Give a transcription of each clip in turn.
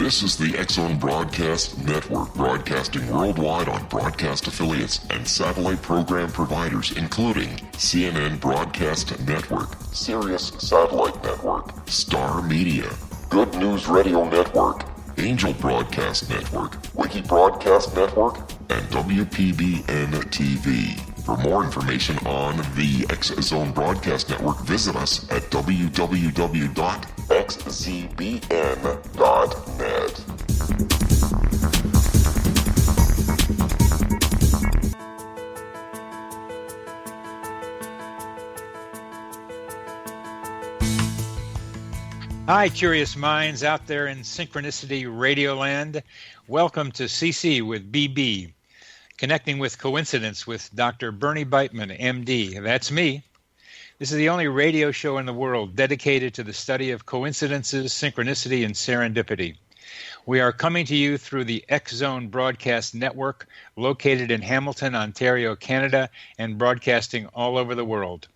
This is the X-Zone Broadcast Network, broadcasting worldwide on broadcast affiliates and satellite program providers, including CNN Broadcast Network, Sirius Satellite Network, Star Media, Good News Radio Network, Angel Broadcast Network, Wiki Broadcast Network, and WPBN TV. For more information on the X-Zone Broadcast Network, visit us at www.xzbn.net. Hi, curious minds out there in Synchronicity Radioland. Welcome to CC with BB, Connecting with Coincidence with Dr. Bernie Beitman, MD. That's me. This is the only radio show in the world dedicated to the study of coincidences, synchronicity, and serendipity. We are coming to you through the X-Zone Broadcast Network, located in Hamilton, Ontario, Canada, and broadcasting all over the world.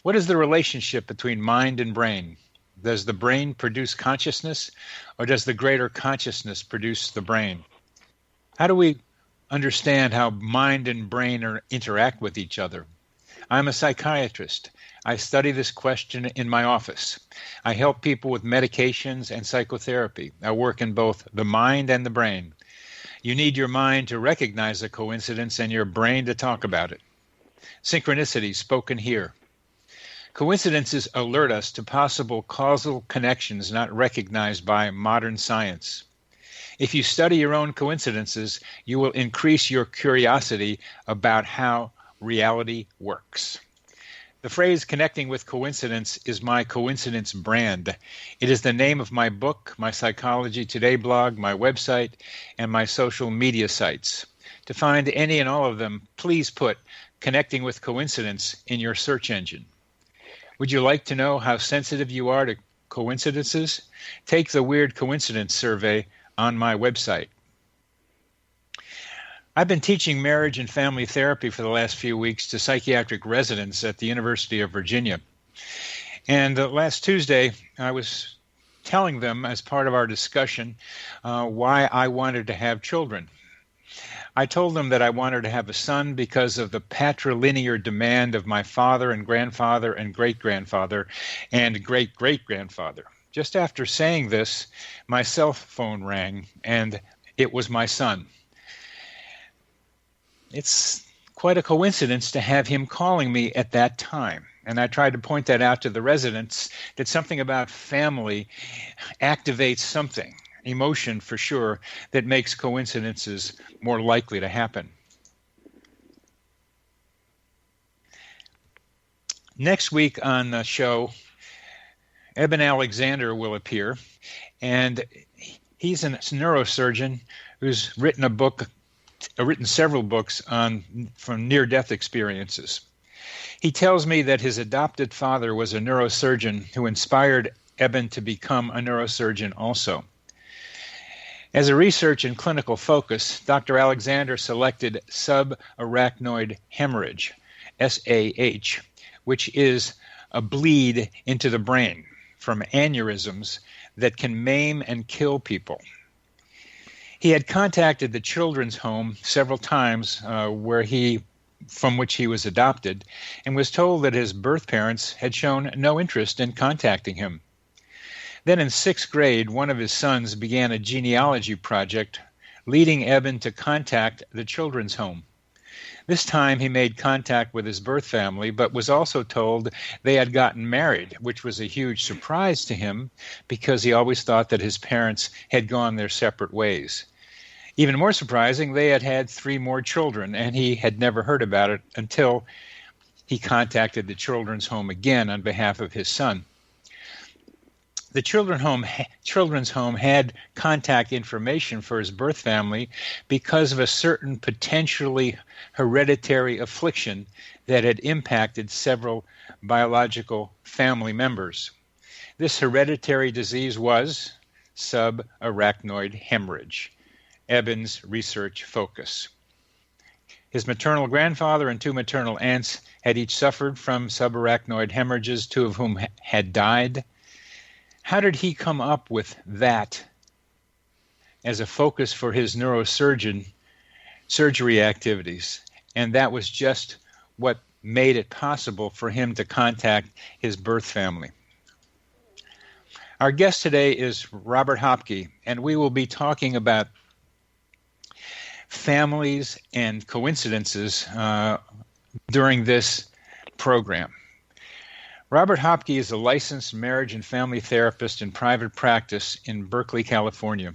What is the relationship between mind and brain? Does the brain produce consciousness, or does the greater consciousness produce the brain? How do we understand how mind and brain interact with each other? I'm a psychiatrist. I study this question in my office. I help people with medications and psychotherapy. I work in both the mind and the brain. You need your mind to recognize a coincidence and your brain to talk about it. Synchronicity spoken here. Coincidences alert us to possible causal connections not recognized by modern science. If you study your own coincidences, you will increase your curiosity about how reality works. The phrase connecting with coincidence is my coincidence brand. It is the name of my book, my Psychology Today blog, my website, and my social media sites. To find any and all of them, please put Connecting with Coincidence in your search engine. Would you like to know how sensitive you are to coincidences? Take the Weird Coincidence Survey on my website. I've been teaching marriage and family therapy for the last few weeks to psychiatric residents at the University of Virginia. And last Tuesday, I was telling them, as part of our discussion, why I wanted to have children. I told them that I wanted to have a son because of the patrilinear demand of my father and grandfather and great-grandfather and great-great-grandfather. Just after saying this, my cell phone rang, and it was my son. It's quite a coincidence to have him calling me at that time. And I tried to point that out to the residents, that something about family activates something. Emotion, for sure, that makes coincidences more likely to happen. Next week on the show, Eben Alexander will appear, and he's a neurosurgeon who's written several books from near-death experiences. He tells me that his adopted father was a neurosurgeon who inspired Eben to become a neurosurgeon also. As a research and clinical focus, Dr. Alexander selected subarachnoid hemorrhage, SAH, which is a bleed into the brain from aneurysms that can maim and kill people. He had contacted the children's home several times from which he was adopted, and was told that his birth parents had shown no interest in contacting him. Then in 6th grade, one of his sons began a genealogy project, leading Eben to contact the children's home. This time he made contact with his birth family, but was also told they had gotten married, which was a huge surprise to him because he always thought that his parents had gone their separate ways. Even more surprising, they had had 3 more children, and he had never heard about it until he contacted the children's home again on behalf of his son. The children's home had contact information for his birth family because of a certain potentially hereditary affliction that had impacted several biological family members. This hereditary disease was subarachnoid hemorrhage, Eben's research focus. His maternal grandfather and 2 maternal aunts had each suffered from subarachnoid hemorrhages, 2 of whom had died. How did he come up with that as a focus for his surgery activities. And that was just what made it possible for him to contact his birth family. Our guest today is Robert Hopcke, and we will be talking about families and coincidences during this program. Robert Hopcke is a licensed marriage and family therapist in private practice in Berkeley, California.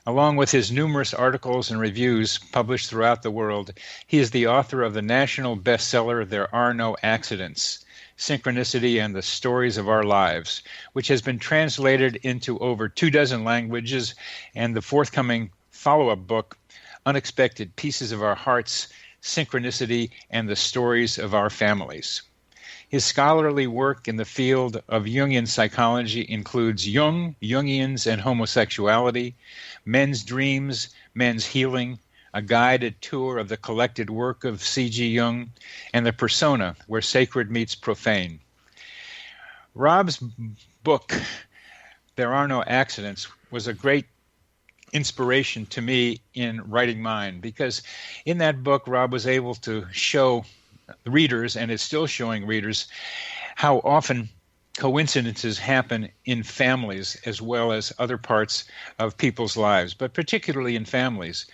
Along with his numerous articles and reviews published throughout the world, he is the author of the national bestseller, There Are No Accidents, Synchronicity and the Stories of Our Lives, which has been translated into over 24 languages, and the forthcoming follow-up book, Unexpected Pieces of Our Hearts, Synchronicity and the Stories of Our Families. His scholarly work in the field of Jungian psychology includes Jung, Jungians and Homosexuality, Men's Dreams, Men's Healing, a guided tour of the collected work of C.G. Jung, and The Persona, Where Sacred Meets Profane. Rob's book, There Are No Accidents, was a great inspiration to me in writing mine, because in that book, Rob was able to show readers, and is still showing readers, how often coincidences happen in families as well as other parts of people's lives, but particularly in families.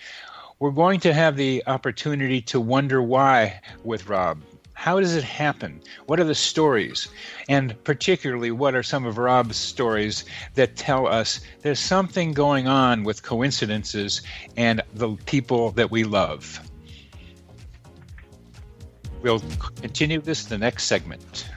We're going to have the opportunity to wonder why with Rob. How does it happen? What are the stories? And particularly, what are some of Rob's stories that tell us there's something going on with coincidences and the people that we love? We'll continue this in the next segment.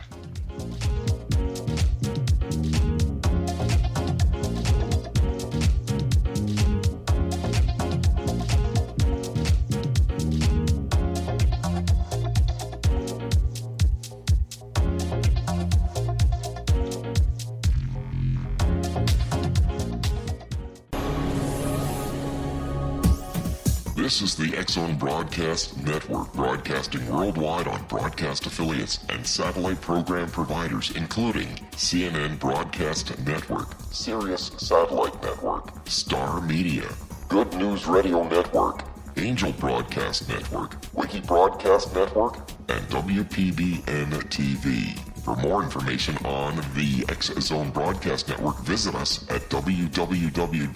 This is the X-Zone Broadcast Network, broadcasting worldwide on broadcast affiliates and satellite program providers, including CNN Broadcast Network, Sirius Satellite Network, Star Media, Good News Radio Network, Angel Broadcast Network, Wiki Broadcast Network, and WPBN TV. For more information on the X-Zone Broadcast Network, visit us at www.xzbn.net.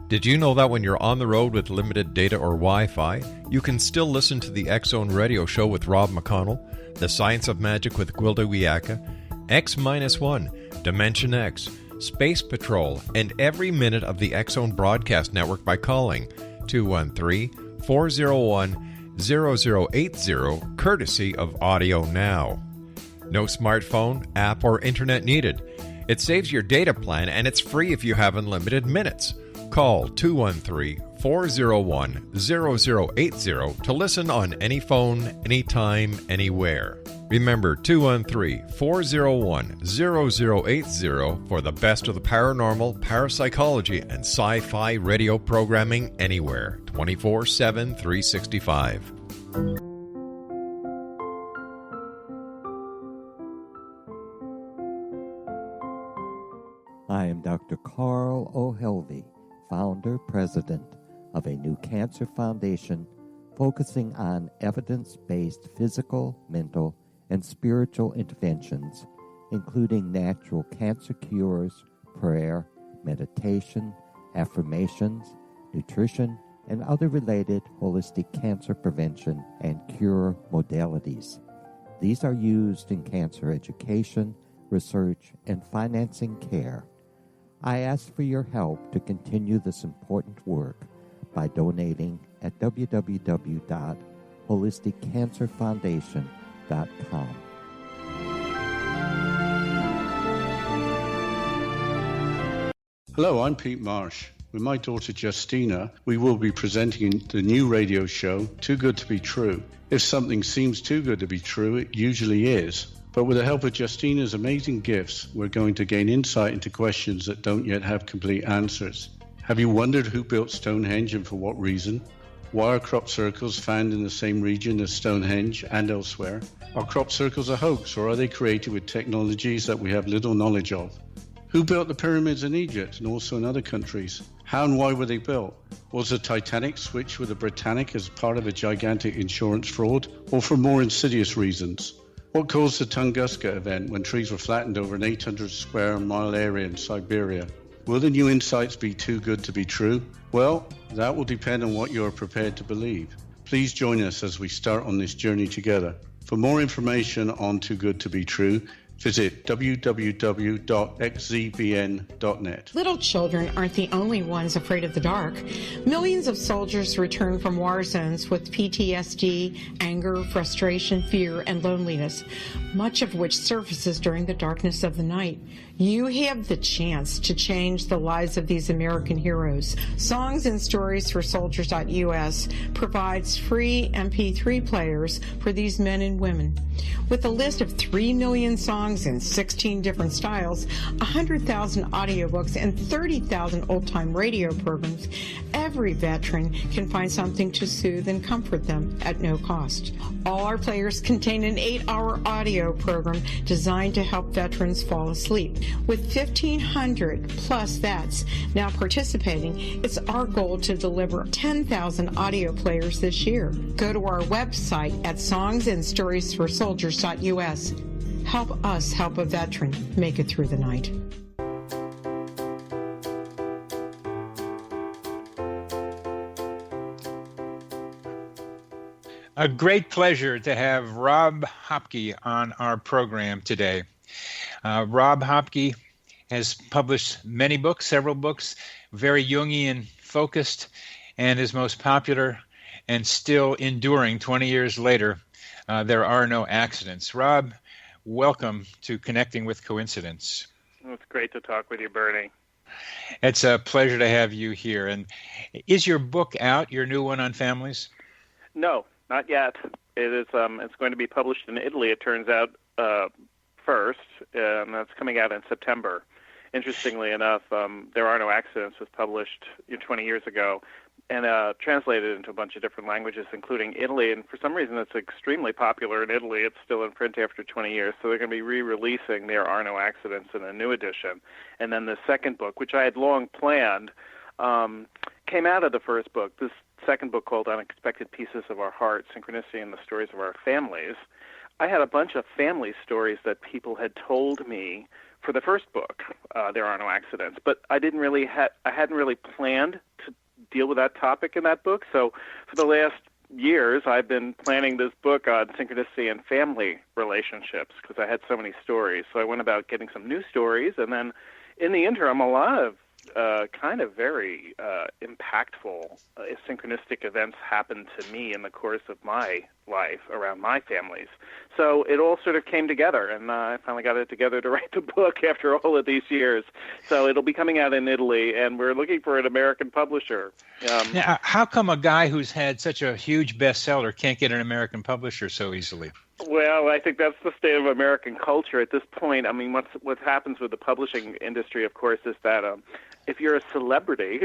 Did you know that when you're on the road with limited data or Wi-Fi, you can still listen to the X-Zone Radio Show with Rob McConnell, The Science of Magic with Gwilda Wiyaka, X-1, Dimension X, Space Patrol, and every minute of the X-Zone Broadcast Network by calling 213-401-0080, courtesy of Audio Now. No smartphone, app, or internet needed. It saves your data plan, and it's free if you have unlimited minutes. Call 213-401-0080 to listen on any phone, anytime, anywhere. Remember, 213-401-0080 for the best of the paranormal, parapsychology, and sci-fi radio programming anywhere, 24/7, 365. I am Dr. Carl O'Helvey, founder, president of a new cancer foundation focusing on evidence-based physical, mental, and spiritual interventions, including natural cancer cures, prayer, meditation, affirmations, nutrition, and other related holistic cancer prevention and cure modalities. These are used in cancer education, research, and financing care. I ask for your help to continue this important work by donating at www.holisticcancerfoundation.com. Hello, I'm Pete Marsh. With my daughter Justina, we will be presenting the new radio show, Too Good to Be True. If something seems too good to be true, it usually is. But with the help of Justina's amazing gifts, we're going to gain insight into questions that don't yet have complete answers. Have you wondered who built Stonehenge and for what reason? Why are crop circles found in the same region as Stonehenge and elsewhere? Are crop circles a hoax, or are they created with technologies that we have little knowledge of? Who built the pyramids in Egypt and also in other countries? How and why were they built? Was the Titanic switched with the Britannic as part of a gigantic insurance fraud, or for more insidious reasons? What caused the Tunguska event when trees were flattened over an 800 square mile area in Siberia? Will the new insights be too good to be true? Well, that will depend on what you are prepared to believe. Please join us as we start on this journey together. For more information on Too Good to Be True, visit www.xzbn.net. Little children aren't the only ones afraid of the dark. Millions of soldiers return from war zones with PTSD, anger, frustration, fear, and loneliness, much of which surfaces during the darkness of the night. You have the chance to change the lives of these American heroes. Songs and Stories for Soldiers.us provides free MP3 players for these men and women. With a list of 3 million songs in 16 different styles, 100,000 audiobooks, and 30,000 old-time radio programs, every veteran can find something to soothe and comfort them at no cost. All our players contain an 8-hour audio program designed to help veterans fall asleep. With 1,500 plus vets now participating, it's our goal to deliver 10,000 audio players this year. Go to our website at songsandstoriesforsoldiers.us. Help us help a veteran make it through the night. A great pleasure to have Rob Hopcke on our program today. Rob Hopcke has published many books, several books, very Jungian focused, and his most popular and still enduring 20 years later, There Are No Accidents. Rob, welcome to Connecting with Coincidence. It's great to talk with you, Bernie. It's a pleasure to have you here. And is your book out, your new one on families? No, not yet. It is. It's going to be published in Italy, it turns out, first, and that's coming out in September. Interestingly enough, There Are No Accidents was published 20 years ago and translated into a bunch of different languages, including Italy. And for some reason, it's extremely popular in Italy. It's still in print after 20 years. So they're going to be re-releasing There Are No Accidents in a new edition. And then the second book, which I had long planned, came out of the first book. This second book, called Unexpected Pieces of Our Heart, Synchronicity and the Stories of Our Families, I had a bunch of family stories that people had told me for the first book, There Are No Accidents. But I hadn't really planned to deal with that topic in that book. So for the last years, I've been planning this book on synchronicity and family relationships because I had so many stories. So I went about getting some new stories, and then in the interim, a lot of kind of very impactful synchronistic events happened to me in the course of my life around my families. So it all sort of came together, and I finally got it together to write the book after all of these years. So it'll be coming out in Italy, and we're looking for an American publisher. Now, how come a guy who's had such a huge bestseller can't get an American publisher so easily? Well, I think that's the state of American culture at this point. I mean, what happens with the publishing industry, of course, is that if you're a celebrity,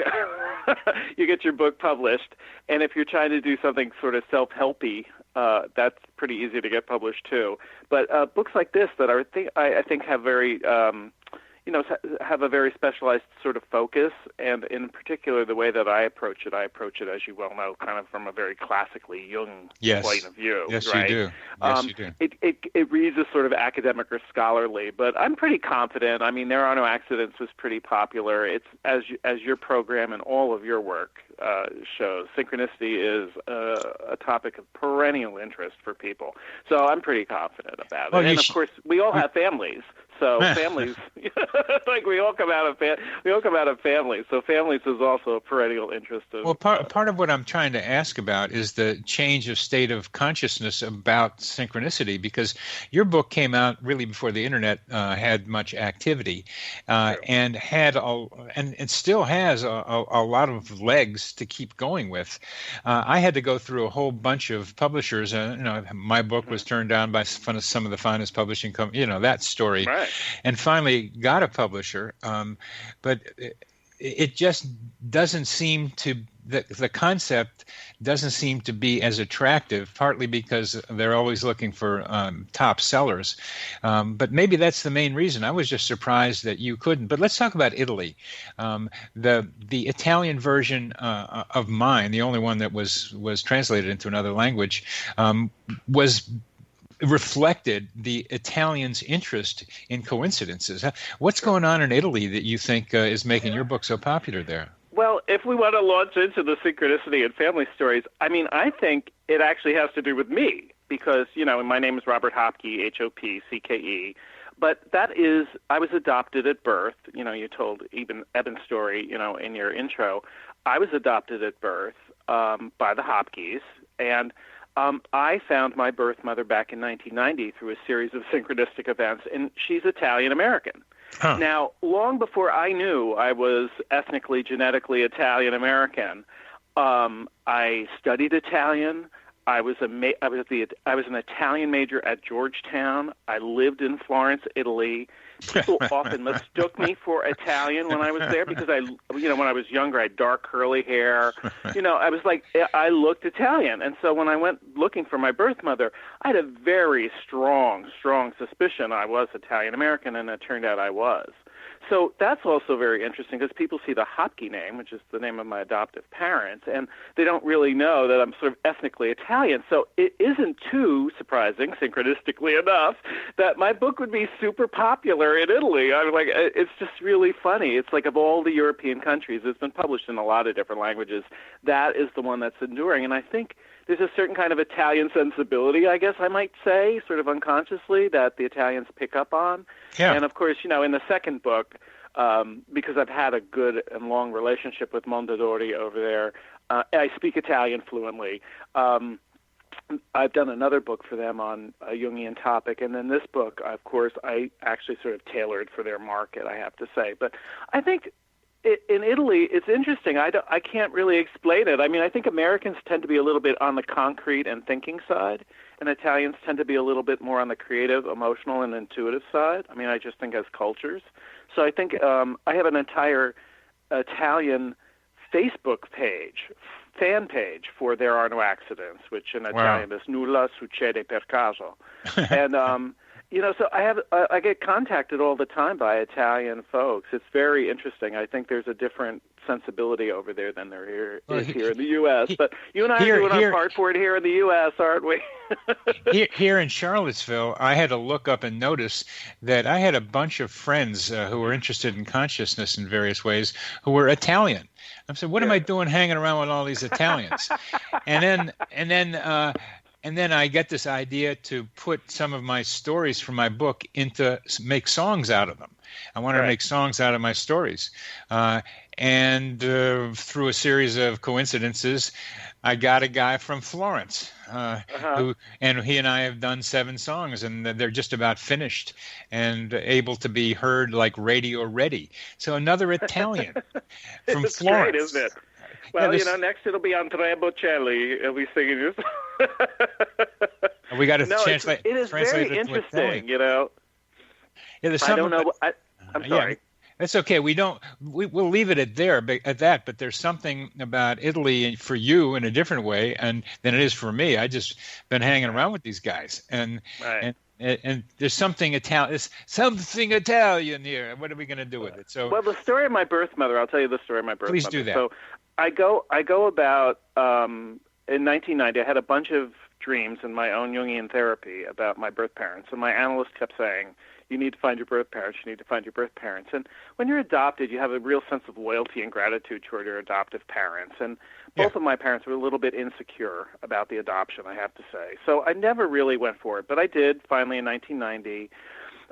you get your book published, and if you're trying to do something sort of self-helpy, that's pretty easy to get published too. But books like this that I think have very have a very specialized sort of focus, and in particular, the way that I approach it, as you well know, kind of from a very classically Jung point of view. Yes, right? you do. Yes, you do. It reads as sort of academic or scholarly, but I'm pretty confident. I mean, There Are No Accidents was pretty popular. It's as your program and all of your work shows, synchronicity is a topic of perennial interest for people. So I'm pretty confident about it. And of course, we all have families. So families, like we all come out of families. So families is also a perennial interest. Well, part of what I'm trying to ask about is the change of state of consciousness about synchronicity, because your book came out really before the internet had much activity, and and still has a lot of legs to keep going with. I had to go through a whole bunch of publishers. My book was turned down by some of the finest publishing companies. That story. Right. And finally got a publisher, but it just doesn't seem to, the concept doesn't seem to be as attractive, partly because they're always looking for top sellers. But maybe that's the main reason. I was just surprised that you couldn't. But let's talk about Italy. The Italian version of mine, the only one that was translated into another language, was reflected the Italians' interest in coincidences. What's going on in Italy that you think is making your book so popular there? Well, if we want to launch into the synchronicity and family stories, I mean, I think it actually has to do with me because, my name is Robert Hopcke, Hopcke, but I was adopted at birth. You told Eben's story, in your intro. I was adopted at birth by the Hopkes, and I found my birth mother back in 1990 through a series of synchronistic events, and she's Italian-American. Huh. Now, long before I knew I was ethnically, genetically Italian-American, I studied Italian. I was an Italian major at Georgetown. I lived in Florence, Italy. People often mistook me for Italian when I was there because when I was younger, I had dark curly hair. I was like, I looked Italian. And so when I went looking for my birth mother, I had a very strong suspicion I was Italian-American, and it turned out I was. So that's also very interesting because people see the Hopcke name, which is the name of my adoptive parents, and they don't really know that I'm sort of ethnically Italian. So it isn't too surprising, synchronistically enough, that my book would be super popular in Italy. I'm like, it's just really funny. It's like of all the European countries, it's been published in a lot of different languages. That is the one that's enduring, and I think there's a certain kind of Italian sensibility, I guess I might say, sort of unconsciously, that the Italians pick up on. Yeah. And, of course, in the second book, because I've had a good and long relationship with Mondadori over there, I speak Italian fluently. I've done another book for them on a Jungian topic, and then this book, of course, I actually sort of tailored for their market, I have to say. But I think in Italy, it's interesting. I can't really explain it. I mean, I think Americans tend to be a little bit on the concrete and thinking side, and Italians tend to be a little bit more on the creative, emotional, and intuitive side. I mean, I just think as cultures. So I think I have an entire Italian Facebook fan page for There Are No Accidents, which in Italian is Nulla succede per caso. And so I get contacted all the time by Italian folks. It's very interesting. I think there's a different sensibility over there than there is here in the U.S. But you and I are doing our part for it here in the U.S., aren't we? Here in Charlottesville, I had to look up and notice that I had a bunch of friends who were interested in consciousness in various ways who were Italian. I said, what am I doing hanging around with all these Italians? And then I get this idea to put some of my stories from my book make songs out of them. I wanted to make songs out of my stories. And through a series of coincidences, I got a guy from Florence and he and I have done 7 songs, and they're just about finished and able to be heard like radio ready. So another Italian from it's Florence. Great, isn't it? Well, next it'll be Andrea Bocelli. He'll be singing this. We got to translate. It is very interesting, Yeah, there's something. I don't know. I'm sorry. Yeah, it's okay. We'll leave it at that. But there's something about Italy for you in a different way, than it is for me. I just been hanging around with these guys, and there's something Italian. There's something Italian here. What are we going to do with it? So, well, the story of my birth mother. I'll tell you the story of my birth mother. Please do that. So, I go about in 1990. I had a bunch of dreams in my own Jungian therapy about my birth parents, and my analyst kept saying, you need to find your birth parents, you need to find your birth parents. And when you're adopted, you have a real sense of loyalty and gratitude toward your adoptive parents. And both of my parents were a little bit insecure about the adoption, I have to say. So I never really went for it, but I did finally in 1990.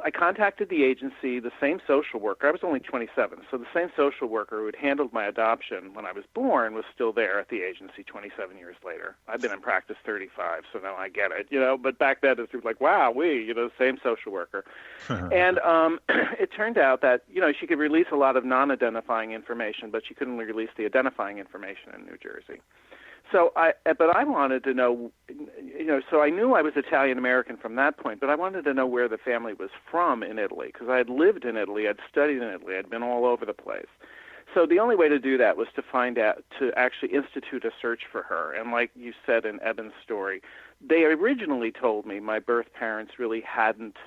I contacted the agency, the same social worker. I was only 27, so the same social worker who had handled my adoption when I was born was still there at the agency 27 years later. I've been in practice 35, so now I get it, But back then it was like, wow, same social worker. And it turned out that, she could release a lot of non-identifying information, but she couldn't release the identifying information in New Jersey. So but I wanted to know, so I knew I was Italian-American from that point, but I wanted to know where the family was from in Italy, because I had lived in Italy, I'd studied in Italy, I'd been all over the place. So the only way to do that was to actually institute a search for her. And like you said in Eben's story, they originally told me my birth parents really hadn't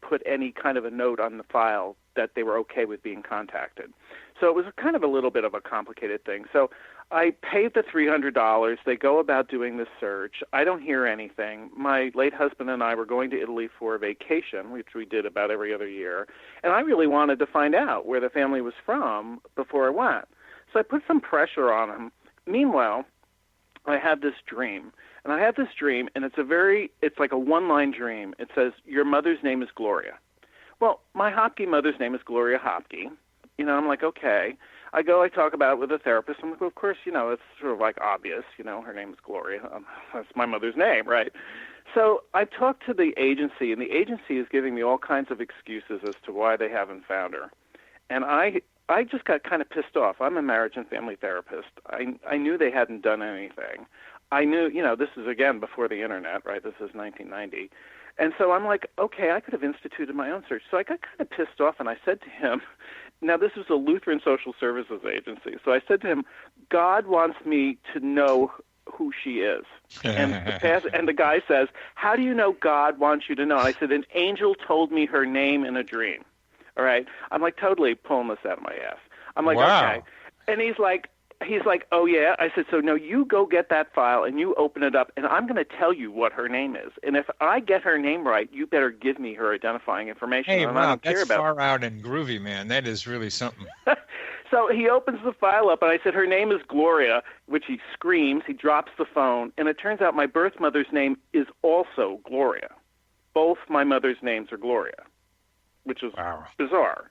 put any kind of a note on the file that they were okay with being contacted. So it was kind of a little bit of a complicated thing. So I paid the $300. They go about doing the search. I don't hear anything. My late husband and I were going to Italy for a vacation, which we did about every other year. And I really wanted to find out where the family was from before I went. So I put some pressure on them. Meanwhile, I had this dream. And I had this dream, and it's like a one-line dream. It says, your mother's name is Gloria. Well, my Hopcke mother's name is Gloria Hopcke. I'm like, okay. I talk about it with a therapist. I'm like, well, of course, it's sort of like obvious, her name is Gloria. That's my mother's name, right? So I talked to the agency, and the agency is giving me all kinds of excuses as to why they haven't found her. And I just got kind of pissed off. I'm a marriage and family therapist. I knew they hadn't done anything. I knew, this is, again, before the Internet, right? This is 1990. And so I'm like, okay, I could have instituted my own search. So I got kind of pissed off, and I said to him, now this was a Lutheran social services agency. So I said to him, God wants me to know who she is. And the guy says, how do you know God wants you to know? And I said, an angel told me her name in a dream. All right? I'm like totally pulling this out of my ass. I'm like, wow. Okay. And he's like, oh, yeah? I said, so no, you go get that file and you open it up, and I'm going to tell you what her name is. And if I get her name right, you better give me her identifying information. Hey, and wow, that's far out and groovy, man. That is really something. So he opens the file up, and I said, her name is Gloria, which he screams. He drops the phone, and it turns out my birth mother's name is also Gloria. Both my mother's names are Gloria, which is bizarre.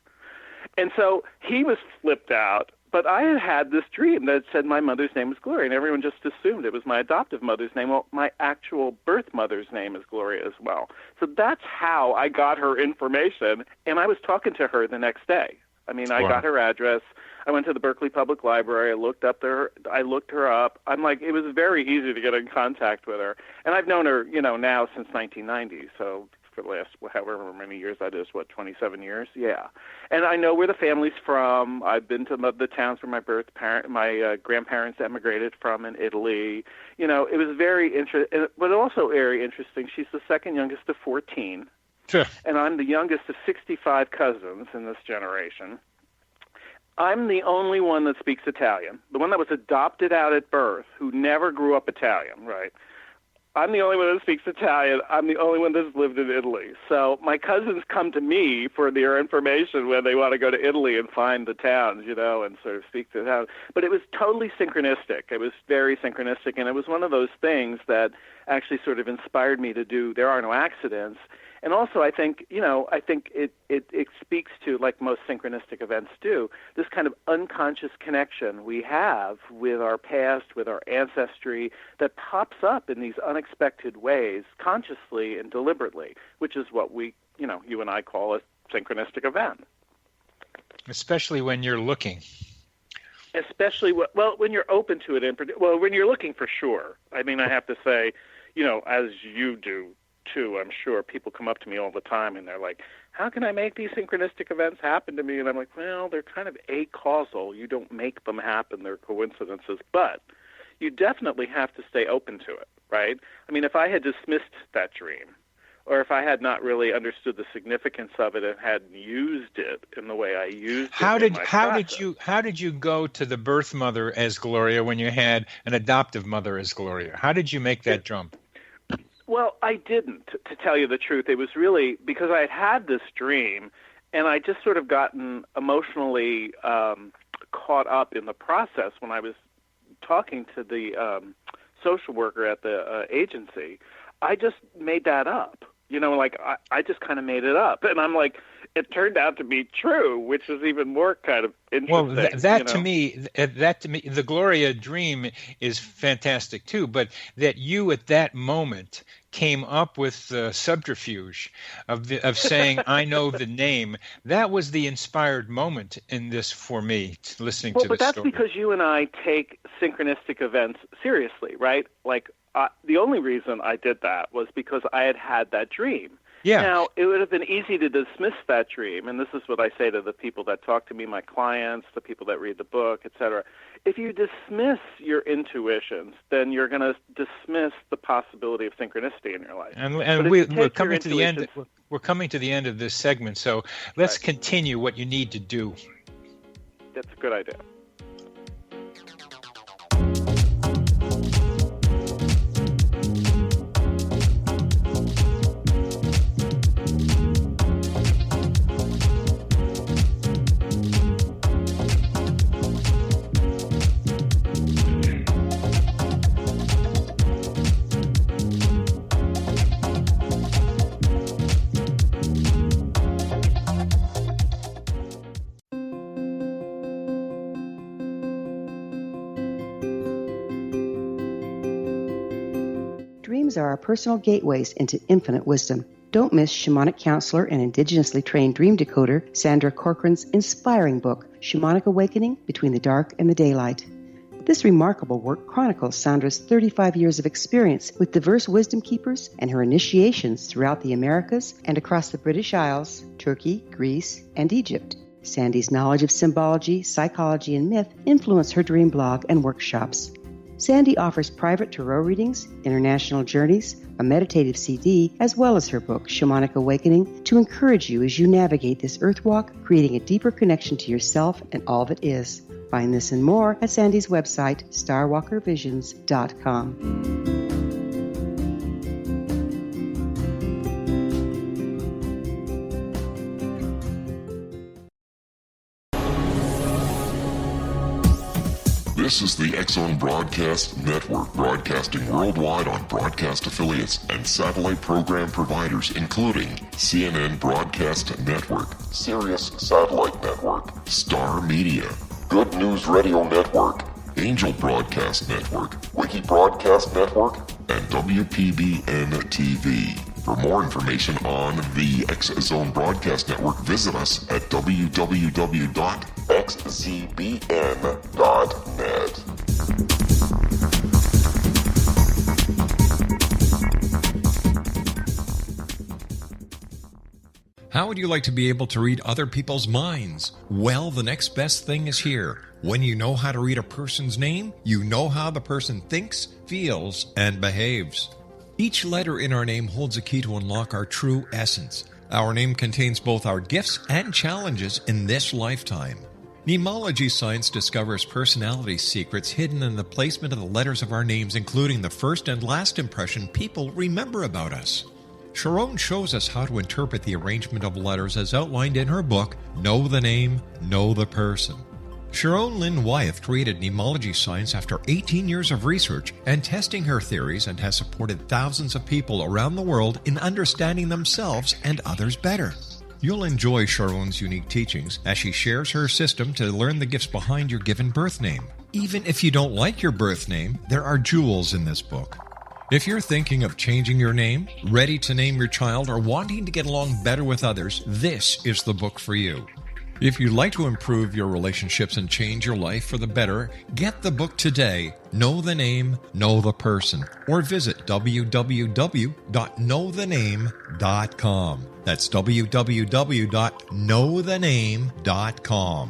And so he was flipped out. But I had this dream that said my mother's name was Gloria, and everyone just assumed it was my adoptive mother's name. Well, my actual birth mother's name is Gloria as well. So that's how I got her information, and I was talking to her the next day. I mean, I got her address. I went to the Berkeley Public Library. I looked her up. I'm like, it was very easy to get in contact with her. And I've known her, now since 1990, so for the last however many years that is, 27 years? Yeah. And I know where the family's from. I've been to the towns where my grandparents emigrated from in Italy. It was very interesting, but also very interesting. She's the second youngest of 14. Sure. And I'm the youngest of 65 cousins in this generation. I'm the only one that speaks Italian, the one that was adopted out at birth, who never grew up Italian, right? I'm the only one that speaks Italian. I'm the only one that's lived in Italy. So my cousins come to me for their information when they want to go to Italy and find the towns, and sort of speak to the towns. But it was totally synchronistic. It was very synchronistic, and it was one of those things that actually sort of inspired me to do There Are No Accidents. And also, I think it speaks to, like most synchronistic events do, this kind of unconscious connection we have with our past, with our ancestry, that pops up in these unexpected ways, consciously and deliberately, which is what we, you and I call a synchronistic event. Especially when you're looking. Especially, when you're open to it. When you're looking, for sure. I mean, I have to say, as you do, too, I'm sure people come up to me all the time and they're like, how can I make these synchronistic events happen to me? And I'm like, well, they're kind of acausal. You don't make them happen. They're coincidences. But you definitely have to stay open to it, right? I mean, if I had dismissed that dream, or if I had not really understood the significance of it and hadn't used it in the way I used it, how did you go to the birth mother as Gloria when you had an adoptive mother as Gloria? How did you make that jump? Well, I didn't, to tell you the truth. It was really because I had this dream, and I just sort of gotten emotionally caught up in the process when I was talking to the social worker at the agency. I just made that up. I just kind of made it up. And I'm like, it turned out to be true, which is even more kind of interesting. Well, that to me, the Gloria dream is fantastic too. But that you at that moment came up with the subterfuge of saying, "I know the name." That was the inspired moment in this for me, listening to this story. Well, but that's because you and I take synchronistic events seriously, right? Like the only reason I did that was because I had that dream. Yeah. Now, it would have been easy to dismiss that dream, and this is what I say to the people that talk to me, my clients, the people that read the book, etc. If you dismiss your intuitions, then you're going to dismiss the possibility of synchronicity in your life. And we're coming to the end. We're coming to the end of this segment, so let's continue what you need to do. That's a good idea. Dreams are our personal gateways into infinite wisdom. Don't miss shamanic counselor and indigenously trained dream decoder Sandra Corcoran's inspiring book, Shamanic Awakening Between the Dark and the Daylight. This remarkable work chronicles Sandra's 35 years of experience with diverse wisdom keepers and her initiations throughout the Americas and across the British Isles, Turkey, Greece, and Egypt. Sandy's knowledge of symbology, psychology, and myth influence her dream blog and workshops. Sandy offers private tarot readings, international journeys, a meditative CD, as well as her book, Shamanic Awakening, to encourage you as you navigate this earth walk, creating a deeper connection to yourself and all that is. Find this and more at Sandy's website, starwalkervisions.com. This is the X-Zone Broadcast Network, broadcasting worldwide on broadcast affiliates and satellite program providers, including CNN Broadcast Network, Sirius Satellite Network, Star Media, Good News Radio Network, Angel Broadcast Network, Wiki Broadcast Network, and WPBN TV. For more information on the X-Zone Broadcast Network, visit us at www.xzbn.net. How would you like to be able to read other people's minds? Well, the next best thing is here. When you know how to read a person's name, you know how the person thinks, feels, and behaves. Each letter in our name holds a key to unlock our true essence. Our name contains both our gifts and challenges in this lifetime. Mnemology science discovers personality secrets hidden in the placement of the letters of our names, including the first and last impression people remember about us. Sharon shows us how to interpret the arrangement of letters as outlined in her book, Know the Name, Know the Person. Sharon Lynn Wyeth created mnemology science after 18 years of research and testing her theories, and has supported thousands of people around the world in understanding themselves and others better. You'll enjoy Sharon's unique teachings as she shares her system to learn the gifts behind your given birth name. Even if you don't like your birth name, there are jewels in this book. If you're thinking of changing your name, ready to name your child, or wanting to get along better with others, this is the book for you. If you'd like to improve your relationships and change your life for the better, get the book today, Know the Name, Know the Person, or visit www.knowthename.com. That's www.knowthename.com.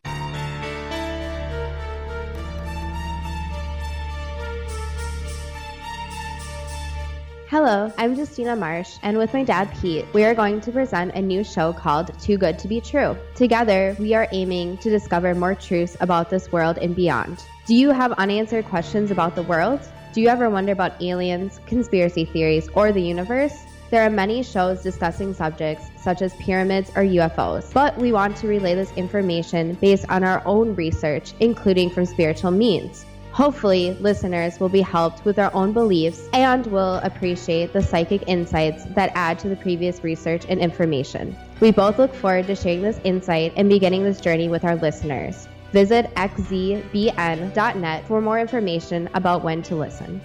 Hello, I'm Justina Marsh, and with my dad Pete, we are going to present a new show called Too Good to Be True. Together, we are aiming to discover more truths about this world and beyond. Do you have unanswered questions about the world? Do you ever wonder about aliens, conspiracy theories, or the universe? There are many shows discussing subjects such as pyramids or UFOs, but we want to relay this information based on our own research, including from spiritual means. Hopefully, listeners will be helped with their own beliefs and will appreciate the psychic insights that add to the previous research and information. We both look forward to sharing this insight and beginning this journey with our listeners. Visit xzbn.net for more information about when to listen.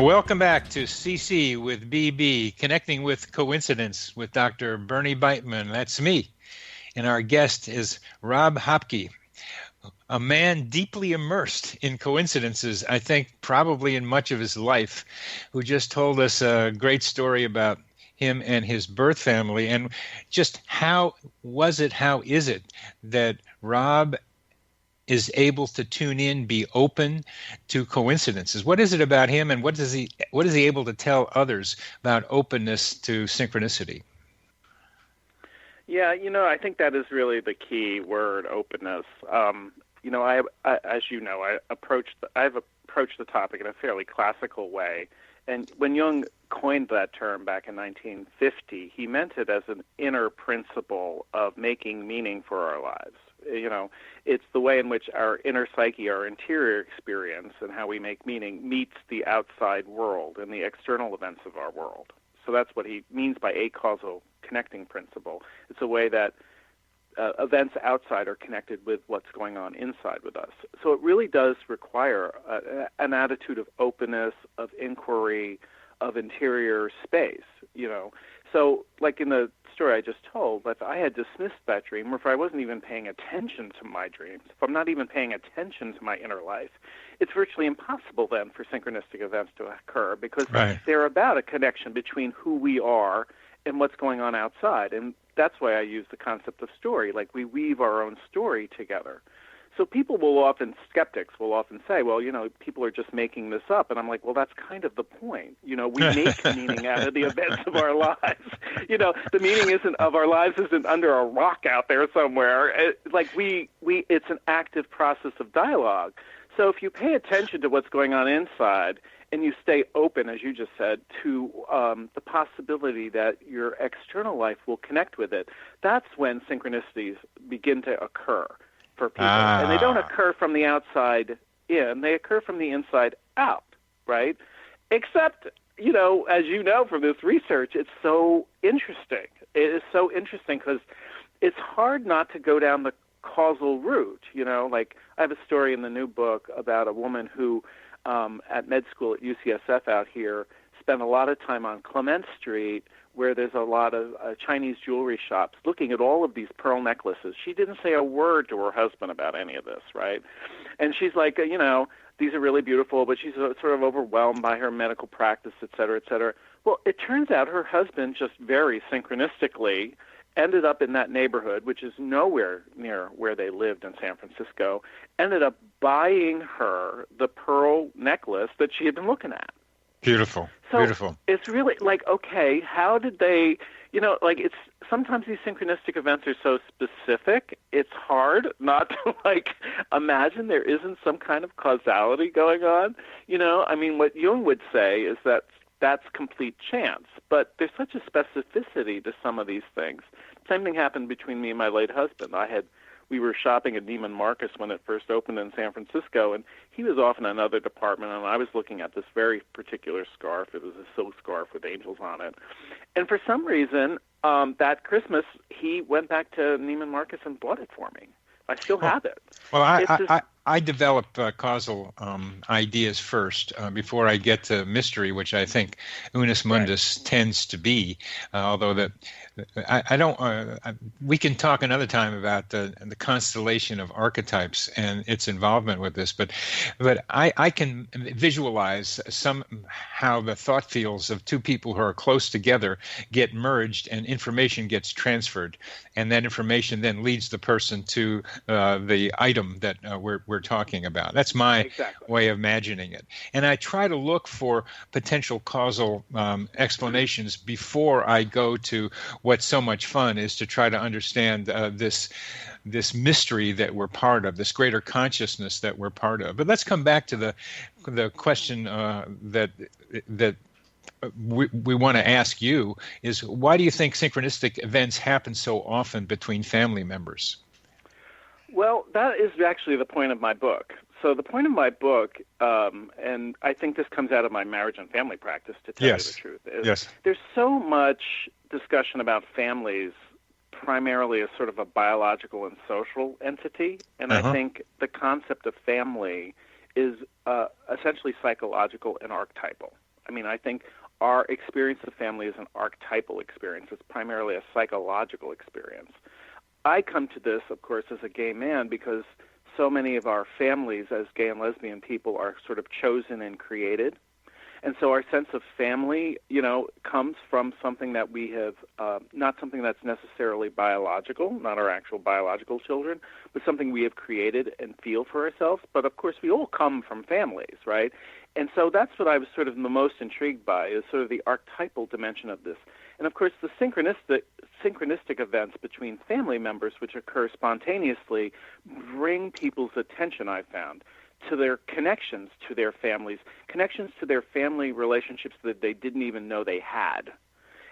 Welcome back to CC with BB, Connecting with Coincidence with Dr. Bernie Beitman. That's me. And our guest is Rob Hopcke, a man deeply immersed in coincidences, I think probably in much of his life, who just told us a great story about him and his birth family. And just how is it that Rob is able to tune in, be open to coincidences? What is it about him, and what is he able to tell others about openness to synchronicity? Yeah, I think that is really the key word, openness. I've approached the topic in a fairly classical way. And when Jung coined that term back in 1950, he meant it as an inner principle of making meaning for our lives. It's the way in which our inner psyche, our interior experience, and how we make meaning meets the outside world and the external events of our world. So that's what he means by a causal connecting principle. It's a way that events outside are connected with what's going on inside with us. So it really does require an attitude of openness, of inquiry, of interior space, So like in the story I just told, if I had dismissed that dream, or if I wasn't even paying attention to my dreams, if I'm not even paying attention to my inner life, it's virtually impossible then for synchronistic events to occur, because they're about a connection between who we are and what's going on outside. And that's why I use the concept of story, like we weave our own story together. So skeptics will often say, well, people are just making this up. And I'm like, well, that's kind of the point. We make meaning out of the events of our lives. The meaning of our lives isn't under a rock out there somewhere. It's an active process of dialogue. So if you pay attention to what's going on inside and you stay open, as you just said, to the possibility that your external life will connect with it, that's when synchronicities begin to occur for people. And they don't occur from the outside in, they occur from the inside out, right? Except, as you know from this research, it's so interesting. It is so interesting because it's hard not to go down the causal route. I have a story in the new book about a woman who, at med school at UCSF out here, spent a lot of time on Clement Street, where there's a lot of Chinese jewelry shops, looking at all of these pearl necklaces. She didn't say a word to her husband about any of this, right? And she's like, these are really beautiful, but she's sort of overwhelmed by her medical practice, et cetera, et cetera. Well, it turns out her husband just very synchronistically ended up in that neighborhood, which is nowhere near where they lived in San Francisco, ended up buying her the pearl necklace that she had been looking at. Beautiful. So Beautiful. It's really okay, how did they, it's sometimes these synchronistic events are so specific, it's hard not to imagine there isn't some kind of causality going on. What Jung would say is that that's complete chance, but there's such a specificity to some of these things. Same thing happened between me and my late husband. We were shopping at Neiman Marcus when it first opened in San Francisco, and he was off in another department, and I was looking at this very particular scarf. It was a silk scarf with angels on it. And for some reason, that Christmas, he went back to Neiman Marcus and bought it for me. I still have it. Well, I develop causal ideas first before I get to mystery, which I think Unus Mundus tends to be, although that I don't. We can talk another time about the constellation of archetypes and its involvement with this, but I can visualize somehow the thought fields of two people who are close together get merged and information gets transferred, and that information then leads the person to the item that we're talking about. That's my way of imagining it, and I try to look for potential causal explanations before I go to what's so much fun is to try to understand this mystery that we're part of, this greater consciousness that we're part of. But let's come back to the question that we want to ask you is, why do you think synchronistic events happen so often between family members? Well, that is actually the point of my book. So the point of my book, and I think this comes out of my marriage and family practice, to tell you the truth, is there's so much discussion about families primarily as sort of a biological and social entity, and I think the concept of family is essentially psychological and archetypal. I mean, I think our experience of family is an archetypal experience. It's primarily a psychological experience. I come to this, of course, as a gay man because so many of our families as gay and lesbian people are sort of chosen and created. And so our sense of family, comes from something that we have, not something that's necessarily biological, not our actual biological children, but something we have created and feel for ourselves. But of course, we all come from families, right? And so that's what I was sort of the most intrigued by, is sort of the archetypal dimension of this. And of course, the synchronistic events between family members, which occur spontaneously, bring people's attention, I found, to their connections to their families, connections to their family relationships that they didn't even know they had.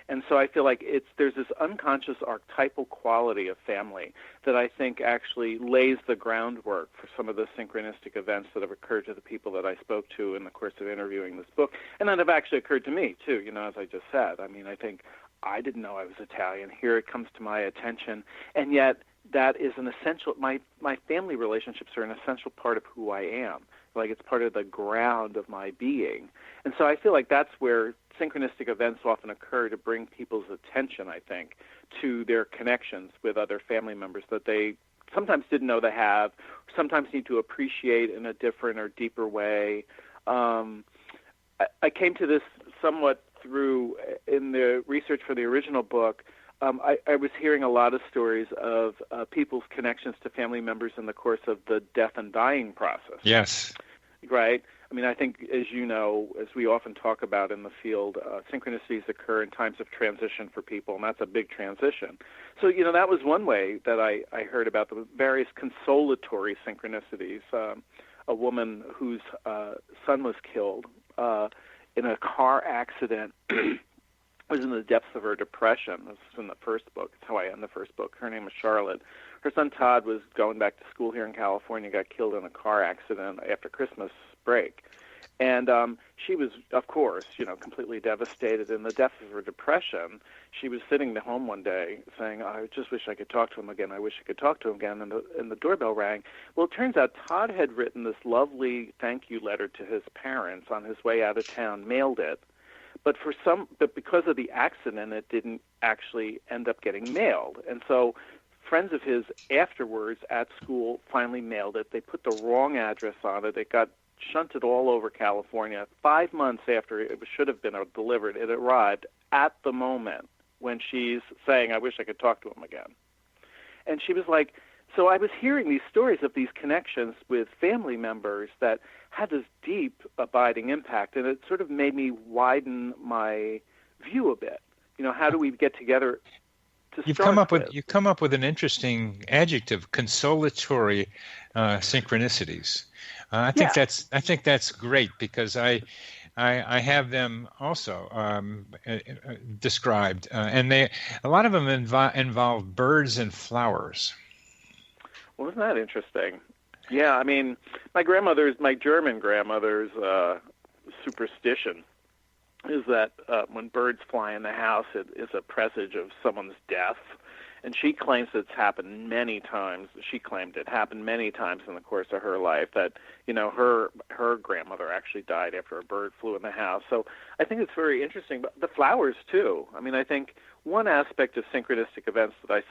And so I feel like there's this unconscious archetypal quality of family that I think actually lays the groundwork for some of the synchronistic events that have occurred to the people that I spoke to in the course of interviewing this book, and that have actually occurred to me too, as I just said. I mean, I think I didn't know I was Italian. Here it comes to my attention, and yet that is an essential, my family relationships are an essential part of who I am. Like it's part of the ground of my being. And so I feel like that's where synchronistic events often occur to bring people's attention, I think, to their connections with other family members that they sometimes didn't know they have, sometimes need to appreciate in a different or deeper way. I came to this somewhat through, in the research for the original book, I was hearing a lot of stories of people's connections to family members in the course of the death and dying process. Yes. Right? I mean, I think, as you know, as we often talk about in the field, synchronicities occur in times of transition for people, and that's a big transition. So, that was one way that I heard about the various consolatory synchronicities. A woman whose son was killed in a car accident was in the depths of her depression. This is in the first book. That's how I end the first book. Her name was Charlotte. Her son Todd was going back to school here in California, got killed in a car accident after Christmas break. And she was, of course, completely devastated. In the depths of her depression, she was sitting at home one day saying, I just wish I could talk to him again. I wish I could talk to him again. And the doorbell rang. Well, it turns out Todd had written this lovely thank you letter to his parents on his way out of town, mailed it. But because of the accident, it didn't actually end up getting mailed. And so friends of his afterwards at school finally mailed it. They put the wrong address on it. It got shunted all over California. 5 months after it should have been delivered, it arrived at the moment when she's saying, I wish I could talk to him again. And she was like, so I was hearing these stories of these connections with family members that had this deep, abiding impact, and it sort of made me widen my view a bit. How do we get together to You've come up with an interesting adjective, consolatory synchronicities. I think that's great because I have them also described, and a lot of them involve birds and flowers. Well, isn't that interesting? Yeah, I mean, my German grandmother's superstition is that when birds fly in the house, it is a presage of someone's death. And she claims it's happened many times. She claimed it happened many times in the course of her life that, her grandmother actually died after a bird flew in the house. So I think it's very interesting. But the flowers, too. I mean, I think one aspect of synchronistic events that I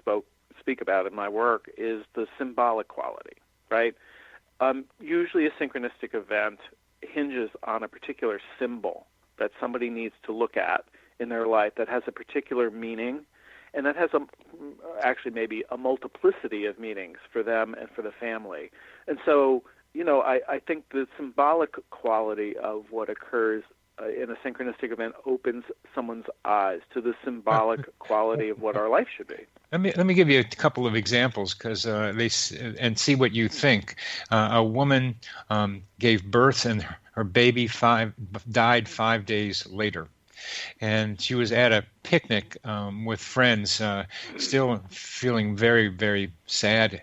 speak about in my work is the symbolic quality, right? Usually a synchronistic event hinges on a particular symbol that somebody needs to look at in their life that has a particular meaning, and that has actually maybe a multiplicity of meanings for them and for the family. And so, I think the symbolic quality of what occurs in a synchronistic event opens someone's eyes to the symbolic quality of what our life should be. Let me give you a couple of examples because and see what you think. A woman gave birth and her baby died 5 days later. And she was at a picnic with friends, still feeling very, very sad.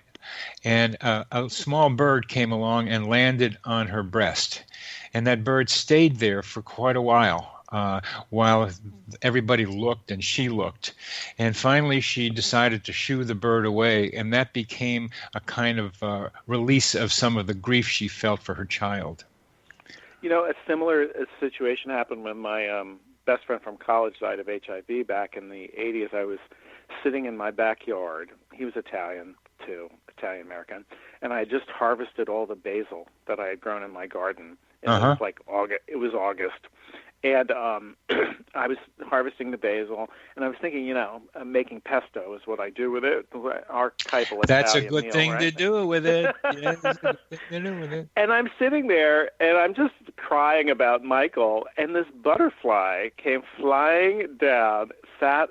And a small bird came along and landed on her breast. And that bird stayed there for quite a while everybody looked and she looked. And finally she decided to shoo the bird away, and that became a kind of release of some of the grief she felt for her child. A similar situation happened when my best friend from college died of HIV back in the 80s. I was sitting in my backyard. He was Italian, too, Italian-American, and I had just harvested all the basil that I had grown in my garden. And it was like August. It was August. And I was harvesting the basil, and I was thinking, making pesto is what I do with it. Our type of That's Italian a good meal, thing right? to do with it. Yeah, that's a good thing to do with it. And I'm sitting there, and I'm just crying about Michael, and this butterfly came flying down, sat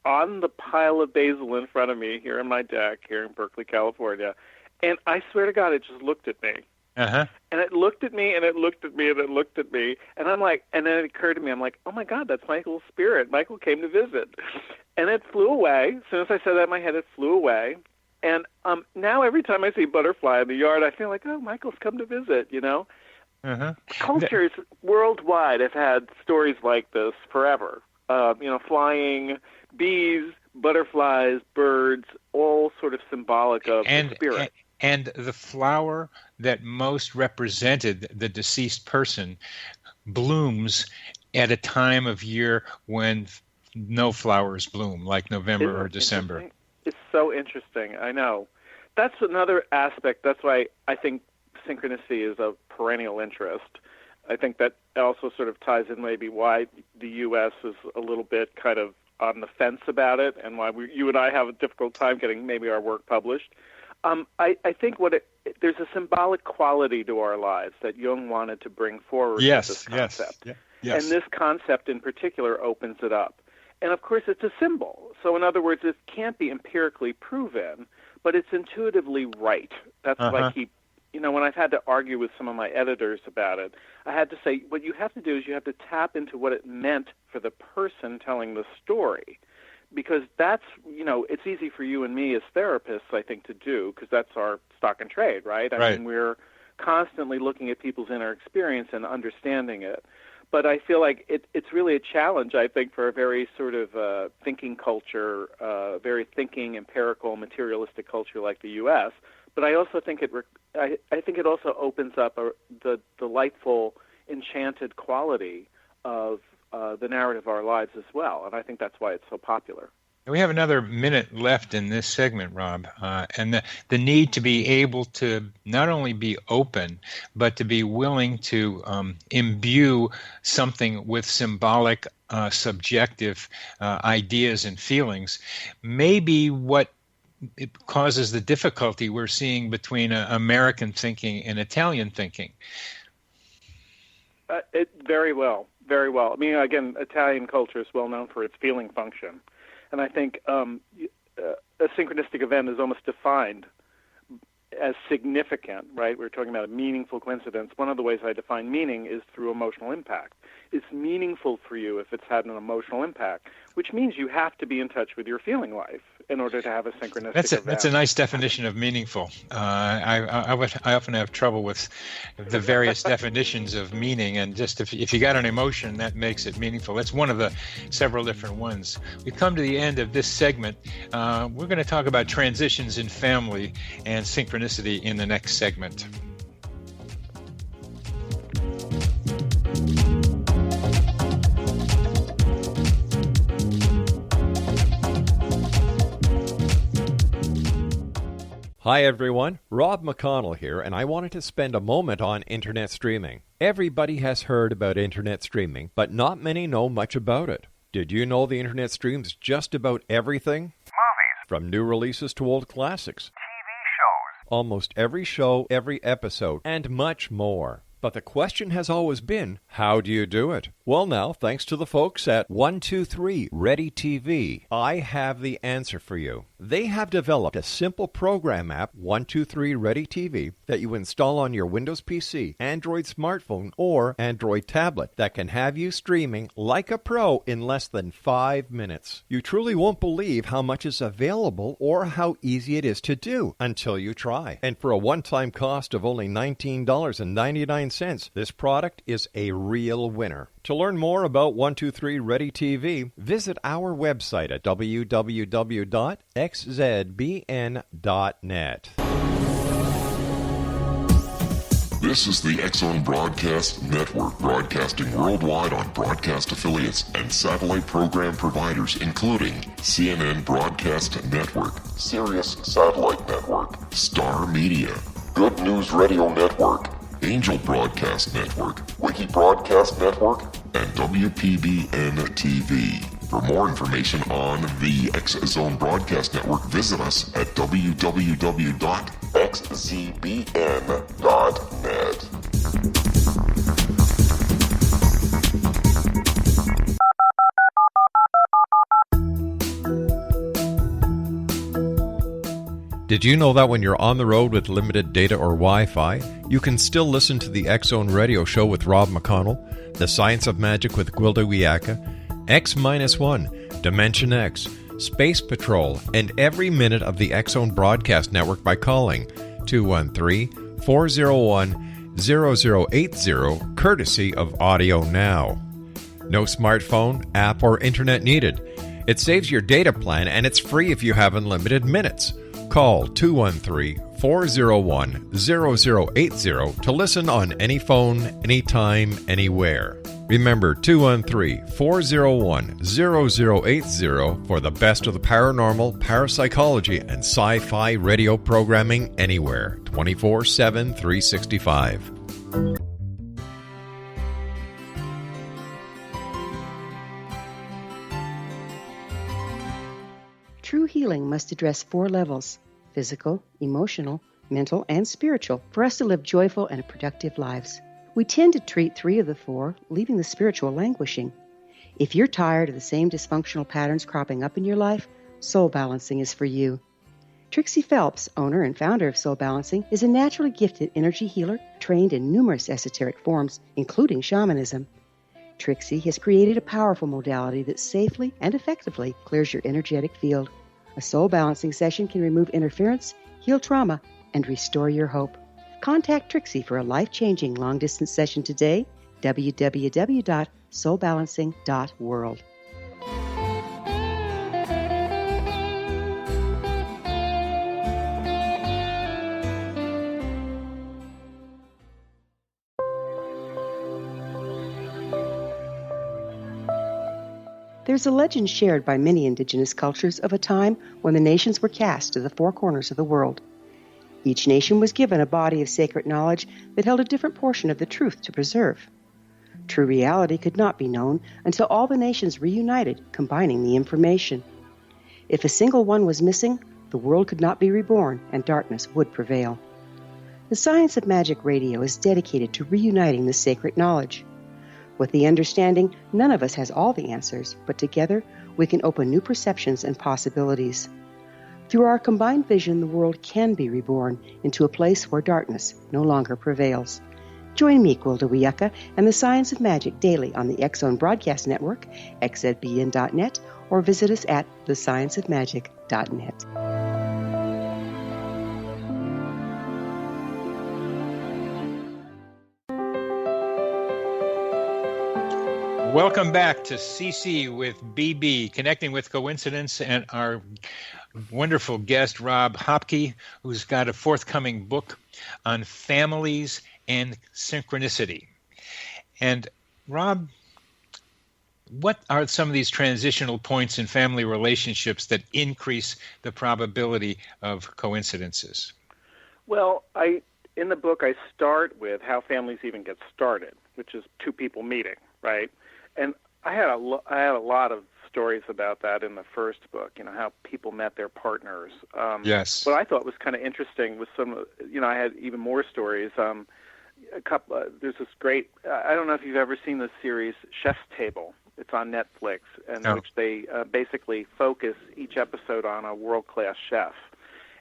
on the pile of basil in front of me here in my deck here in Berkeley, California, and I swear to God, it just looked at me. Uh-huh. And it looked at me, and it looked at me, and it looked at me, and I'm like, and then it occurred to me, I'm like, oh my God, that's Michael's spirit. Michael came to visit, and it flew away. As soon as I said that in my head, it flew away. And now every time I see a butterfly in the yard, I feel like, oh, Michael's come to visit. Uh-huh. Cultures worldwide have had stories like this forever. Flying bees, butterflies, birds, all sort of symbolic of the spirit. And the flower that most represented the deceased person blooms at a time of year when no flowers bloom, like November or December. It's so interesting. I know. That's another aspect. That's why I think synchronicity is of perennial interest. I think that also sort of ties in maybe why the U.S. is a little bit kind of on the fence about it, and why you and I have a difficult time getting maybe our work published. I think there's a symbolic quality to our lives that Jung wanted to bring forward with this concept. Yes. And this concept in particular opens it up. And of course, it's a symbol. So in other words, it can't be empirically proven, but it's intuitively right. That's what I keep, when I've had to argue with some of my editors about it, I had to say, what you have to do is you have to tap into what it meant for the person telling the story. Because that's, it's easy for you and me as therapists, I think, to do, because that's our stock and trade, right? I mean, we're constantly looking at people's inner experience and understanding it. But I feel like it's really a challenge, I think, for a very sort of thinking culture, very thinking, empirical, materialistic culture like the U.S. But I also think I think it also opens up the delightful, enchanted quality of the narrative of our lives as well, and I think that's why it's so popular. We have another minute left in this segment, Rob, and the need to be able to not only be open, but to be willing to imbue something with symbolic, subjective ideas and feelings may be what it causes the difficulty we're seeing between American thinking and Italian thinking. Very well. Very well. I mean, again, Italian culture is well known for its feeling function. And I think a synchronistic event is almost defined as significant, right? We're talking about a meaningful coincidence. One of the ways I define meaning is through emotional impact. It's meaningful for you if it's had an emotional impact, which means you have to be in touch with your feeling life in order to have a synchronistic event. That's a nice definition of meaningful. I often have trouble with the various definitions of meaning, and just if you got an emotion, that makes it meaningful. That's one of the several different ones. We've come to the end of this segment. We're going to talk about transitions in family and synchronicity in the next segment. Hi everyone, Rob McConnell here, and I wanted to spend a moment on internet streaming. Everybody has heard about internet streaming, but not many know much about it. Did you know the internet streams just about everything? Movies. From new releases to old classics. TV shows. Almost every show, every episode, and much more. But the question has always been, how do you do it? Well now, thanks to the folks at 123 Ready TV, I have the answer for you. They have developed a simple program app, 123 Ready TV, that you install on your Windows PC, Android smartphone, or Android tablet that can have you streaming like a pro in less than 5 minutes. You truly won't believe how much is available or how easy it is to do until you try. And for a one-time cost of only $19.99, this product is a real winner. To learn more about 123 Ready TV, visit our website at www.xzbn.net. This is the X-Zone Broadcast Network, broadcasting worldwide on broadcast affiliates and satellite program providers, including CNN Broadcast Network, Sirius Satellite Network, Star Media, Good News Radio Network, Angel Broadcast Network, Wiki Broadcast Network, and WPBN TV. For more information on the X-Zone Broadcast Network, visit us at www.xzbn.net. Did you know that when you're on the road with limited data or Wi-Fi, you can still listen to the X-Zone Radio Show with Rob McConnell, The Science of Magic with Gwilda Wiyaka, X-1, Dimension X, Space Patrol, and every minute of the X-Zone Broadcast Network by calling 213-401-0080, courtesy of Audio Now. No smartphone, app, or internet needed. It saves your data plan, and it's free if you have unlimited minutes. Call 213-401-0080 to listen on any phone, anytime, anywhere. Remember 213-401-0080 for the best of the paranormal, parapsychology, and sci-fi radio programming anywhere, 24/7, 365. True healing must address 4 levels: physical, emotional, mental, and spiritual, for us to live joyful and productive lives. We tend to treat 3 of the 4, leaving the spiritual languishing. If you're tired of the same dysfunctional patterns cropping up in your life, Soul Balancing is for you. Trixie Phelps, owner and founder of Soul Balancing, is a naturally gifted energy healer trained in numerous esoteric forms, including shamanism. Trixie has created a powerful modality that safely and effectively clears your energetic field. A Soul Balancing session can remove interference, heal trauma, and restore your hope. Contact Trixie for a life-changing long-distance session today, www.soulbalancing.world. There's a legend shared by many indigenous cultures of a time when the nations were cast to the 4 corners of the world. Each nation was given a body of sacred knowledge that held a different portion of the truth to preserve. True reality could not be known until all the nations reunited, combining the information. If a single one was missing, the world could not be reborn and darkness would prevail. The Science of Magic Radio is dedicated to reuniting the sacred knowledge. With the understanding, none of us has all the answers, but together we can open new perceptions and possibilities. Through our combined vision, the world can be reborn into a place where darkness no longer prevails. Join me, Gwilda Wiyaka, and the Science of Magic daily on the X-Zone Broadcast Network, xzbn.net, or visit us at thescienceofmagic.net. Welcome back to CC with BB, Connecting with Coincidence, and our wonderful guest, Rob Hopcke, who's got a forthcoming book on families and synchronicity. And Rob, what are some of these transitional points in family relationships that increase the probability of coincidences? Well, in the book, I start with how families even get started, which is 2 people meeting, right? And I had a lot of stories about that in the first book, how people met their partners. Yes. What I thought was kind of interesting was I had even more stories. There's this great, I don't know if you've ever seen the series Chef's Table. It's on Netflix, in which they basically focus each episode on a world-class chef.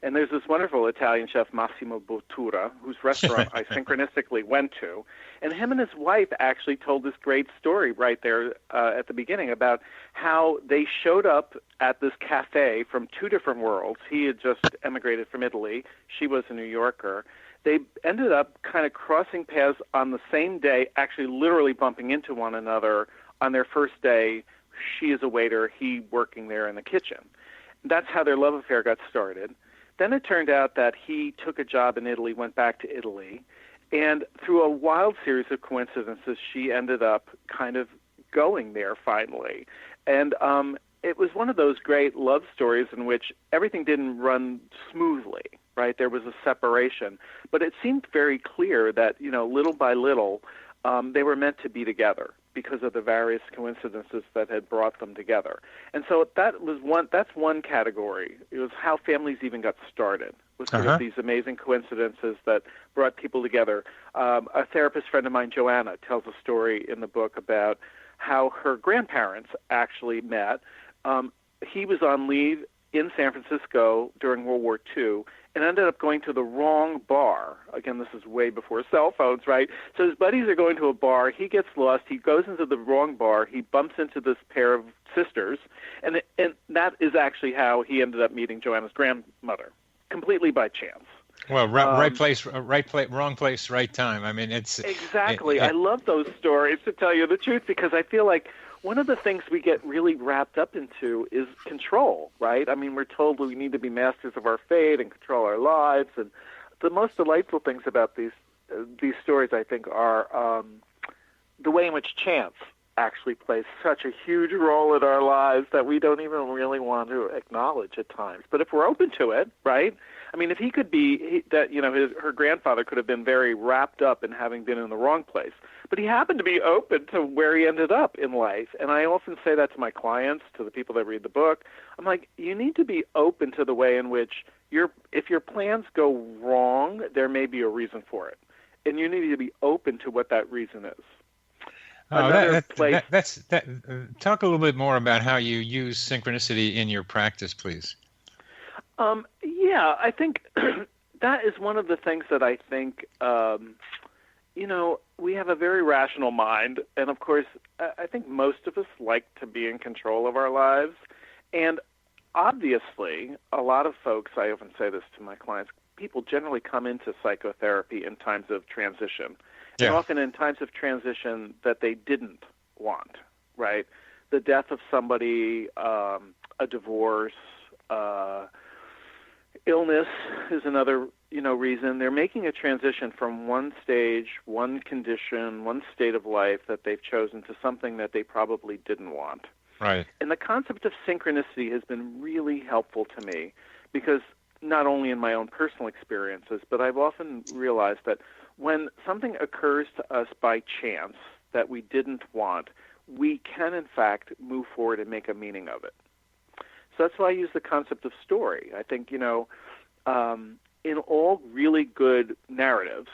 And there's this wonderful Italian chef, Massimo Bottura, whose restaurant I synchronistically went to. And him and his wife actually told this great story right there at the beginning about how they showed up at this cafe from 2 different worlds. He had just emigrated from Italy. She was a New Yorker. They ended up kind of crossing paths on the same day, actually literally bumping into one another on their first day. She is a waiter, he working there in the kitchen. That's how their love affair got started. Then it turned out that he took a job in Italy, went back to Italy, And through a wild series of coincidences, she ended up kind of going there finally. And it was one of those great love stories in which everything didn't run smoothly, right? There was a separation. But it seemed very clear that, little by little, they were meant to be together because of the various coincidences that had brought them together. And so that's one category. It was how families even got started, was sort of these amazing coincidences that brought people together. A therapist friend of mine, Joanna, tells a story in the book about how her grandparents actually met. He was on leave in San Francisco during World War II and ended up going to the wrong bar. Again, this is way before cell phones, right? So his buddies are going to a bar. He gets lost. He goes into the wrong bar. He bumps into this pair of sisters, and that is actually how he ended up meeting Joanna's grandmother, completely by chance. Well, right place, wrong place, right time. I mean, it's exactly. I love those stories, to tell you the truth, because I feel like one of the things we get really wrapped up into is control, right? I mean, we're told we need to be masters of our fate and control our lives, and the most delightful things about these stories, I think, are the way in which chance actually plays such a huge role in our lives that we don't even really want to acknowledge at times. But if we're open to it, right? I mean, if he could be her grandfather could have been very wrapped up in having been in the wrong place, but he happened to be open to where he ended up in life. And I often say that to my clients, to the people that read the book. I'm like, you need to be open to the way in which if your plans go wrong, there may be a reason for it, and you need to be open to what that reason is. Talk a little bit more about how you use synchronicity in your practice, please. Yeah, I think that is one of the things that I think, we have a very rational mind. And, of course, I think most of us like to be in control of our lives. And obviously, a lot of folks, I often say this to my clients, people generally come into psychotherapy in times of transition. Yeah. And often in times of transition that they didn't want, right? The death of somebody, a divorce, illness is another, reason. They're making a transition from one stage, one condition, one state of life that they've chosen to something that they probably didn't want. Right. And the concept of synchronicity has been really helpful to me because not only in my own personal experiences, but I've often realized that when something occurs to us by chance that we didn't want, we can, in fact, move forward and make a meaning of it. So that's why I use the concept of story. I think, in all really good narratives,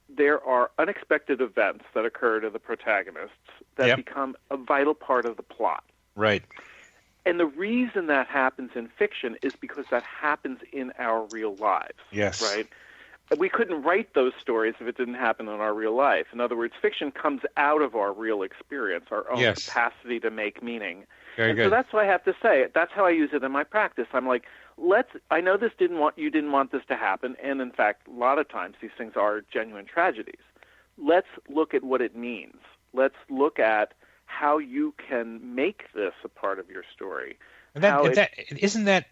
there are unexpected events that occur to the protagonists that become a vital part of the plot. Right. And the reason that happens in fiction is because that happens in our real lives. Yes. Right? We couldn't write those stories if it didn't happen in our real life. In other words, fiction comes out of our real experience, our own capacity to make meaning. Very good. So that's what I have to say. That's how I use it in my practice. I'm like, I know you didn't want this to happen, and in fact, a lot of times these things are genuine tragedies. Let's look at what it means. Let's look at how you can make this a part of your story. Isn't that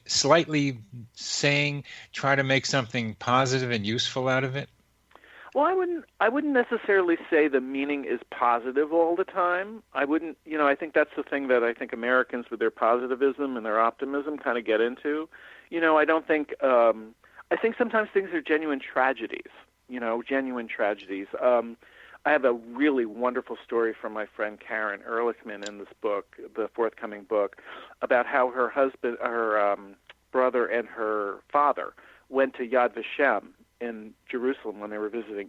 slightly saying try to make something positive and useful out of it? Well, I wouldn't necessarily say the meaning is positive all the time. I wouldn't, I think that's the thing that I think Americans with their positivism and their optimism kind of get into. I don't think, I think sometimes things are genuine tragedies, genuine tragedies. I have a really wonderful story from my friend Karen Ehrlichman in this book, the forthcoming book, about how her husband, her brother, and her father went to Yad Vashem in Jerusalem when they were visiting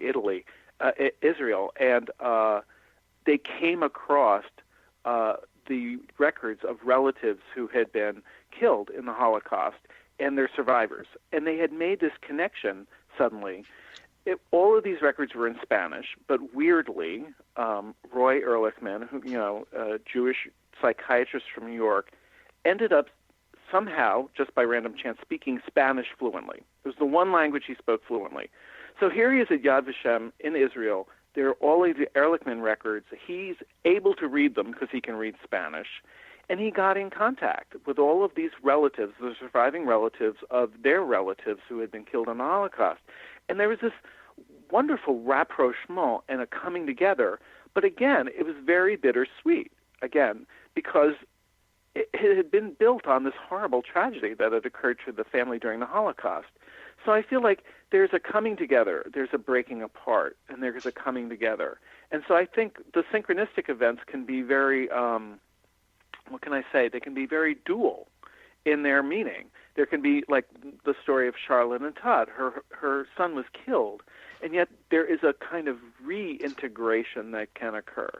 Israel, and they came across the records of relatives who had been killed in the Holocaust and their survivors, and they had made this connection suddenly. All of these records were in Spanish, but weirdly, Roy Ehrlichman, who a Jewish psychiatrist from New York, ended up somehow, just by random chance, speaking Spanish fluently. It was the one language he spoke fluently. So here he is at Yad Vashem in Israel. There are all of the Ehrlichman records. He's able to read them because he can read Spanish. And he got in contact with all of these relatives, the surviving relatives of their relatives who had been killed in the Holocaust. And there was this wonderful rapprochement and a coming together. But again, it was very bittersweet, again, because it had been built on this horrible tragedy that had occurred to the family during the Holocaust. So I feel like there's a coming together, there's a breaking apart, and there's a coming together. And so I think the synchronistic events can be very, what can I say, they can be very dual in their meaning. There can be, like the story of Charlotte and Todd, her son was killed, and yet there is a kind of reintegration that can occur.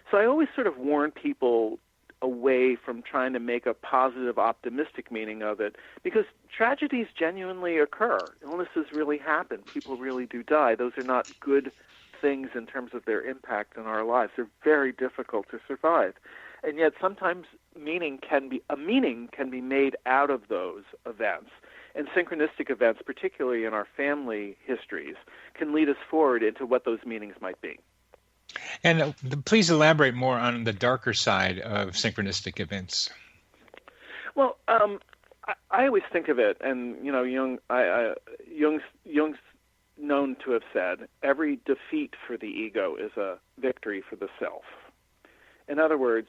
So I always sort of warn people away from trying to make a positive, optimistic meaning of it, because tragedies genuinely occur. Illnesses really happen. People really do die. Those are not good things in terms of their impact in our lives. They're very difficult to survive. And yet sometimes meaning can be made out of those events. And synchronistic events, particularly in our family histories, can lead us forward into what those meanings might be. And please elaborate more on the darker side of synchronistic events. Well, I always think of it, and Jung's known to have said, every defeat for the ego is a victory for the self. In other words,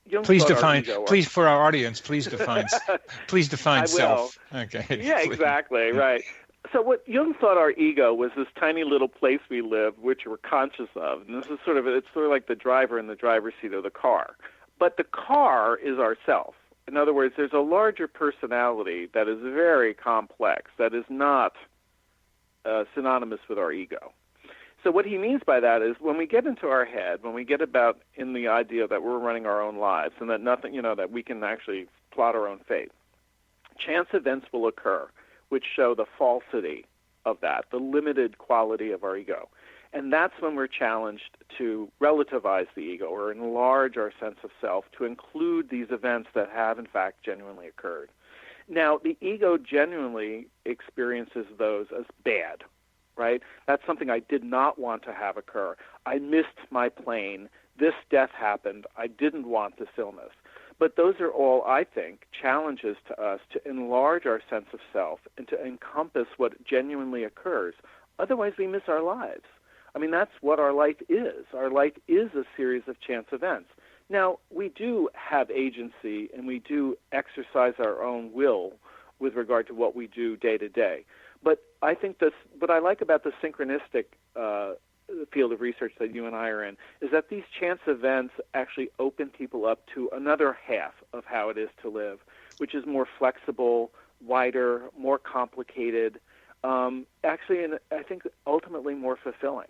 Jung please define. Please, for our audience, please define self. Okay. Yeah, exactly. Right. So what Jung thought our ego was this tiny little place we live, which we're conscious of. And this is it's sort of like the driver in the driver's seat of the car. But the car is ourself. In other words, there's a larger personality that is very complex, that is not synonymous with our ego. So what he means by that is when we get into our head, when we get about in the idea that we're running our own lives and that nothing, that we can actually plot our own fate, chance events will occur which show the falsity of that, the limited quality of our ego. And that's when we're challenged to relativize the ego or enlarge our sense of self to include these events that have, in fact, genuinely occurred. Now, the ego genuinely experiences those as bad, right? That's something I did not want to have occur. I missed my plane. This death happened. I didn't want this illness. But those are all, I think, challenges to us to enlarge our sense of self and to encompass what genuinely occurs. Otherwise, we miss our lives. I mean, that's what our life is. Our life is a series of chance events. Now, we do have agency and we do exercise our own will with regard to what we do day to day. But I think what I like about the synchronistic field of research that you and I are in is that these chance events actually open people up to another half of how it is to live, which is more flexible, wider, more complicated, actually, and I think ultimately more fulfilling.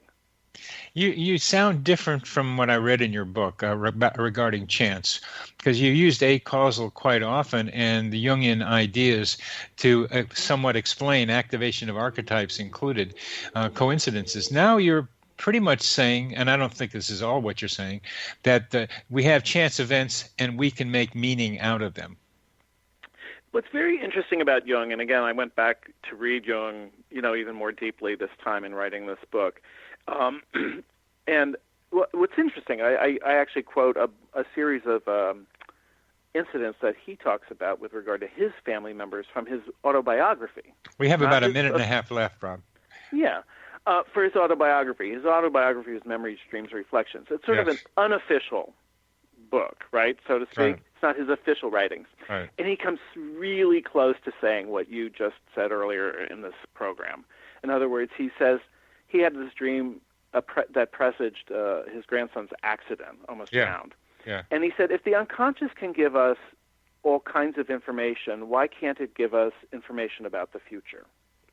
You sound different from what I read in your book regarding chance, because you used acausal quite often and the Jungian ideas to somewhat explain activation of archetypes included coincidences. Now you're pretty much saying, and I don't think this is all what you're saying, that we have chance events and we can make meaning out of them. What's very interesting about Jung, and again, I went back to read Jung, even more deeply this time in writing this book. And what's interesting, I actually quote a series of incidents that he talks about with regard to his family members from his autobiography. We have about a minute and a half left, Rob. Yeah. For his autobiography. His autobiography is Memories, Dreams, Reflections. It's sort of an unofficial book, right, so to speak. Right. It's not his official writings. Right. And he comes really close to saying what you just said earlier in this program. In other words, he says he had this dream that presaged his grandson's accident, almost drowned. Yeah. And he said, if the unconscious can give us all kinds of information, why can't it give us information about the future,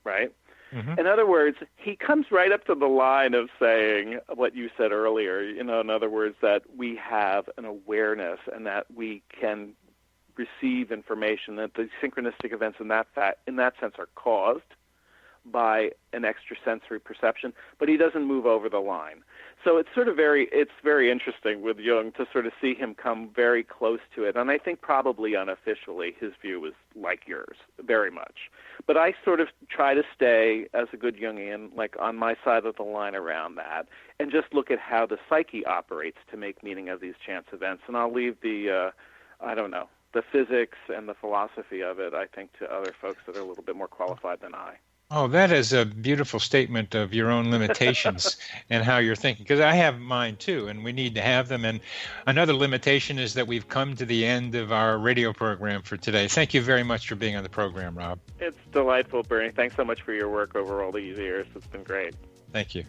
right? Mm-hmm. In other words, he comes right up to the line of saying what you said earlier, in other words, that we have an awareness and that we can receive information, that the synchronistic events in that sense are caused by an extrasensory perception, but he doesn't move over the line. So it's very interesting with Jung to sort of see him come very close to it. And I think probably unofficially his view was like yours, very much. But I sort of try to stay, as a good Jungian, like on my side of the line around that, and just look at how the psyche operates to make meaning of these chance events. And I'll leave the physics and the philosophy of it, I think, to other folks that are a little bit more qualified than I. Oh, that is a beautiful statement of your own limitations and how you're thinking, because I have mine too, and we need to have them. And another limitation is that we've come to the end of our radio program for today. Thank you very much for being on the program, Rob. It's delightful, Bernie. Thanks so much for your work over all these years. It's been great. Thank you.